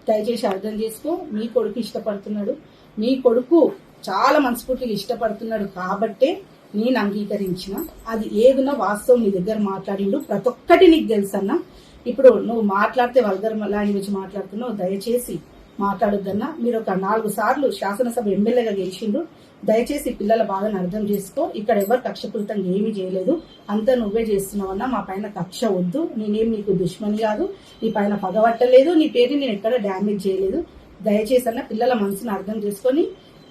దయచేసి అర్థం చేసుకో. మీ కొడుకు ఇష్టపడుతున్నాడు, మీ కొడుకు చాలా మనస్ఫూర్తిగా ఇష్టపడుతున్నాడు కాబట్టే నేను అంగీకరించిన. అది ఏదున్నా వాస్తవం నీ దగ్గర మాట్లాడిండు, ప్రతి ఒక్కటి నీకు తెలుసన్నా. ఇప్పుడు నువ్వు మాట్లాడితే వల్గర్ లాంగ్వేజ్ మాట్లాడుతున్నావు, దయచేసి మాట్లాడొద్దన్నా. మీరు ఒక 4 సార్లు శాసనసభ ఎమ్మెల్యేగా గెలిచిండు, దయచేసి పిల్లల బాధను అర్థం చేసుకో. ఇక్కడ ఎవరు కక్షపూరితంగా ఏమీ చేయలేదు, అంతా నువ్వే చేస్తున్నావన్నా. మా పైన కక్ష వద్దు, నేనేం నీకు దుష్మని కాదు, నీ పైన పగబట్టలేదు, నీ పేరుని నేను ఎక్కడ డ్యామేజ్ చేయలేదు. దయచేసి అన్న పిల్లల మనసును అర్థం చేసుకొని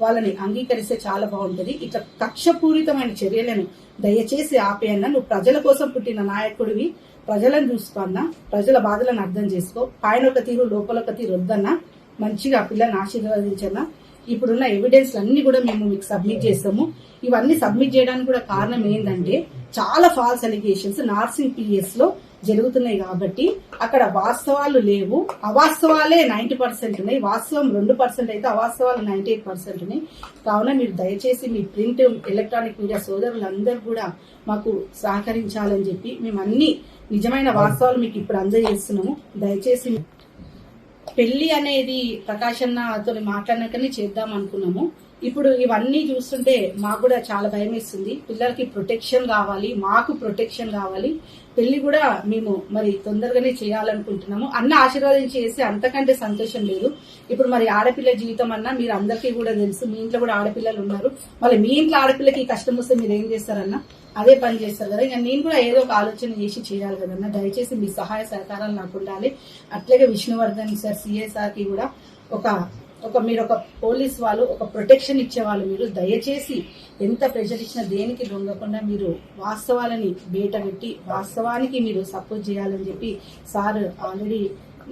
వాళ్ళని అంగీకరిస్తే చాలా బాగుంటది. ఇట్లా కక్షపూరితమైన చర్యలను దయచేసి ఆపేయన్నా. నువ్వు ప్రజల కోసం పుట్టిన నాయకుడివి, ప్రజలను చూసుకో అన్నా, ప్రజల బాధలను అర్థం చేసుకో. పైన ఒక తీరు లోపల ఒక తీరు వద్దన్నా. మంచిగా పిల్లల్ని ఆశీర్వదించన్నా. ఇప్పుడున్న ఎవిడెన్స్ అన్ని కూడా మేము మీకు సబ్మిట్ చేస్తాము. ఇవన్నీ సబ్మిట్ చేయడానికి కూడా కారణం ఏంటంటే చాలా ఫాల్స్ అలిగేషన్స్ నార్సింగ్ పిఎస్ లో జరుగుతున్నాయి కాబట్టి అక్కడ వాస్తవాలు లేవు, అవాస్తవాలే 90% ఉన్నాయి. వాస్తవం 2% అయితే అవాస్తవాలు 98% ఉన్నాయి. కావున మీరు దయచేసి మీ ప్రింట్ ఎలక్ట్రానిక్ మీడియా సోదరులందరూ కూడా మాకు సహకరించాలని చెప్పి మేము అన్ని నిజమైన వాస్తవాలు మీకు ఇప్పుడు అందజేస్తున్నాము. దయచేసి పెళ్లి అనేది ప్రకాశన్నతో మాట్లాడినాకనే చేద్దాం అనుకున్నాము. ఇప్పుడు ఇవన్నీ చూస్తుంటే మాకు కూడా చాలా భయం వేస్తుంది. పిల్లలకి ప్రొటెక్షన్ కావాలి, మాకు ప్రొటెక్షన్ కావాలి. పెళ్లి కూడా మేము మరి తొందరగానే చేయాలనుకుంటున్నాము. అన్న ఆశీర్వాదం చేసి అంతకంటే సంతోషం లేదు. ఇప్పుడు మరి ఆడపిల్ల జీవితం అన్నా మీరు అందరికీ కూడా తెలుసు, మీ ఇంట్లో కూడా ఆడపిల్లలు ఉన్నారు. మళ్ళీ మీ ఇంట్లో ఆడపిల్లకి కష్టం వస్తే మీరు ఏం చేస్తారన్నా? అదే పని చేస్తారు కదా. ఇక నేను కూడా ఏదో ఒక ఆలోచన చేసి చేయాలి కదన్నా. దయచేసి మీ సహాయ సహకారాలు నాకు ఉండాలి. అట్లాగే విష్ణువర్ధన్ సార్ సిఏ సార్కి కూడా మీరు ఒక పోలీస్ వాళ్ళు ఒక ప్రొటెక్షన్ ఇచ్చేవాళ్ళు. మీరు దయచేసి ఎంత ప్రెషర్ ఇచ్చినా దేనికి లొంగకుండా మీరు వాస్తవాలని బయట పెట్టి వాస్తవానికి మీరు సపోర్ట్ చేయాలని చెప్పి సార్ ఆల్రెడీ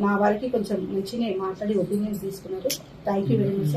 నా వారికి కొంచెం మంచిగా మాట్లాడి ఒపీనియన్స్ తీసుకున్నారు. Thank you very much sir.